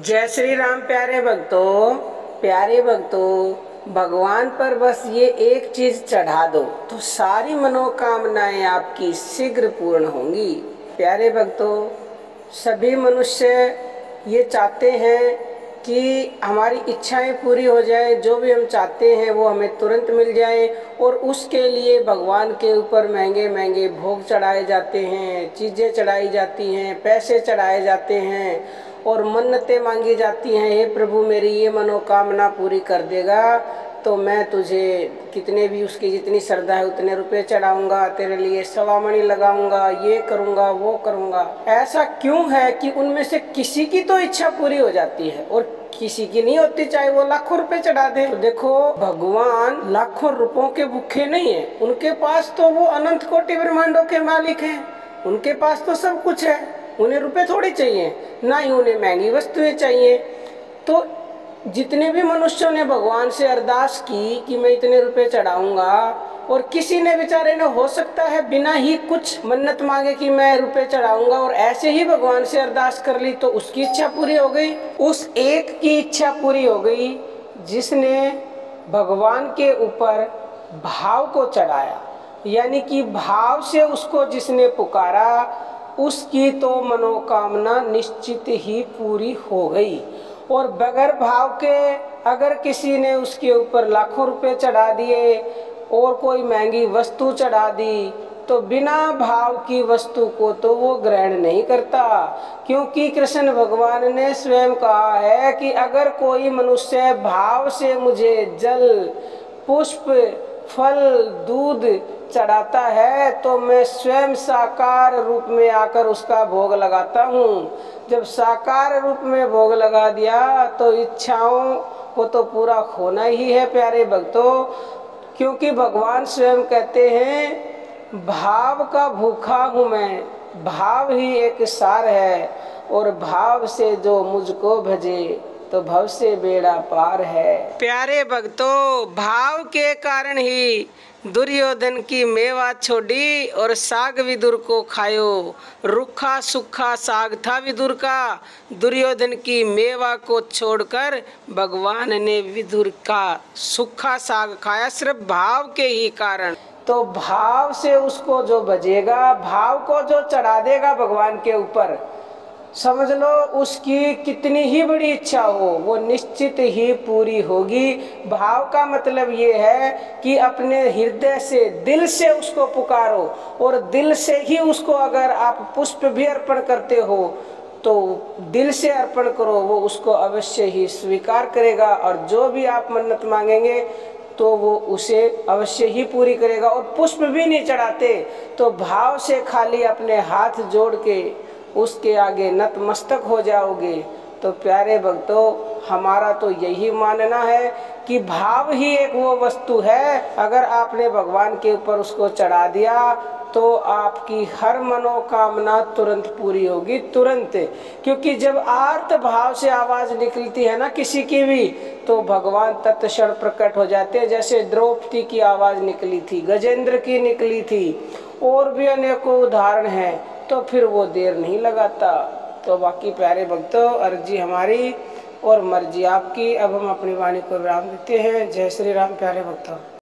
जय श्री राम प्यारे भक्तों, भगवान पर बस ये एक चीज चढ़ा दो तो सारी मनोकामनाएं आपकी शीघ्र पूर्ण होंगी। प्यारे भक्तों, सभी मनुष्य ये चाहते हैं कि हमारी इच्छाएं पूरी हो जाए, जो भी हम चाहते हैं वो हमें तुरंत मिल जाए, और उसके लिए भगवान के ऊपर महंगे महंगे भोग चढ़ाए जाते हैं, चीज़ें चढ़ाई जाती हैं, पैसे चढ़ाए जाते हैं और मन्नतें मांगी जाती हैं। हे प्रभु, मेरी ये मनोकामना पूरी कर देगा तो मैं तुझे कितने भी, उसकी जितनी श्रद्धा है उतने रुपए चढ़ाऊंगा, तेरे लिए सवामणि लगाऊंगा, ये करूंगा वो करूंगा। ऐसा क्यों है कि उनमें से किसी की तो इच्छा पूरी हो जाती है और किसी की नहीं होती, चाहे वो लाखों रुपए चढ़ा दे। तो देखो, भगवान लाखों रुपयों के भूखे नहीं है, उनके पास तो वो अनंत कोटि ब्रह्मांडों के मालिक हैं, उनके पास तो सब कुछ है। उन्हें रुपए थोड़ी चाहिए, ना ही उन्हें महंगी वस्तुएं चाहिए। तो जितने भी मनुष्यों ने भगवान से अरदास की कि मैं इतने रुपए चढ़ाऊंगा, और किसी ने बेचारे ने, हो सकता है बिना ही कुछ मन्नत मांगे कि मैं रुपए चढ़ाऊंगा, और ऐसे ही भगवान से अरदास कर ली तो उसकी इच्छा पूरी हो गई। उस एक की इच्छा पूरी हो गई जिसने भगवान के ऊपर भाव को चढ़ाया, यानी कि भाव से उसको जिसने पुकारा उसकी तो मनोकामना निश्चित ही पूरी हो गई। और बगैर भाव के अगर किसी ने उसके ऊपर लाखों रुपए चढ़ा दिए और कोई महंगी वस्तु चढ़ा दी, तो बिना भाव की वस्तु को तो वो ग्रहण नहीं करता, क्योंकि कृष्ण भगवान ने स्वयं कहा है कि अगर कोई मनुष्य भाव से मुझे जल, पुष्प, फल, दूध चढ़ाता है तो मैं स्वयं साकार रूप में आकर उसका भोग लगाता हूँ। जब साकार रूप में भोग लगा दिया तो इच्छाओं को तो पूरा होना ही है प्यारे भक्तों, क्योंकि भगवान स्वयं कहते हैं भाव का भूखा हूँ मैं, भाव ही एक सार है, और भाव से जो मुझको भजे तो भव से बेड़ा पार है। प्यारे भक्तों, भाव के कारण ही दुर्योधन की मेवा छोड़ी और साग विदुर को खायो। रूखा सूखा साग था विदुर का, दुर्योधन की मेवा को छोड़कर भगवान ने विदुर का सूखा साग खाया, सिर्फ भाव के ही कारण। तो भाव से उसको जो भजेगा, भाव को जो चढ़ा देगा भगवान के ऊपर, समझ लो उसकी कितनी ही बड़ी इच्छा हो वो निश्चित ही पूरी होगी। भाव का मतलब ये है कि अपने हृदय से, दिल से उसको पुकारो, और दिल से ही उसको अगर आप पुष्प भी अर्पण करते हो तो दिल से अर्पण करो, वो उसको अवश्य ही स्वीकार करेगा, और जो भी आप मन्नत मांगेंगे तो वो उसे अवश्य ही पूरी करेगा। और पुष्प भी नहीं चढ़ाते तो भाव से खाली अपने हाथ जोड़ के उसके आगे नतमस्तक हो जाओगे। तो प्यारे भक्तों, हमारा तो यही मानना है कि भाव ही एक वो वस्तु है, अगर आपने भगवान के ऊपर उसको चढ़ा दिया तो आपकी हर मनोकामना तुरंत पूरी होगी, तुरंत। क्योंकि जब आर्त भाव से आवाज़ निकलती है ना किसी की भी, तो भगवान तत्क्षण प्रकट हो जाते हैं। जैसे द्रौपदी की आवाज़ निकली थी, गजेंद्र की निकली थी, और भी अनेकों उदाहरण हैं, तो फिर वो देर नहीं लगाता। तो बाकी प्यारे भक्तों, अर्जी हमारी और मर्जी आपकी। अब हम अपनी वाणी को विराम देते हैं। जय श्री राम प्यारे भक्तों।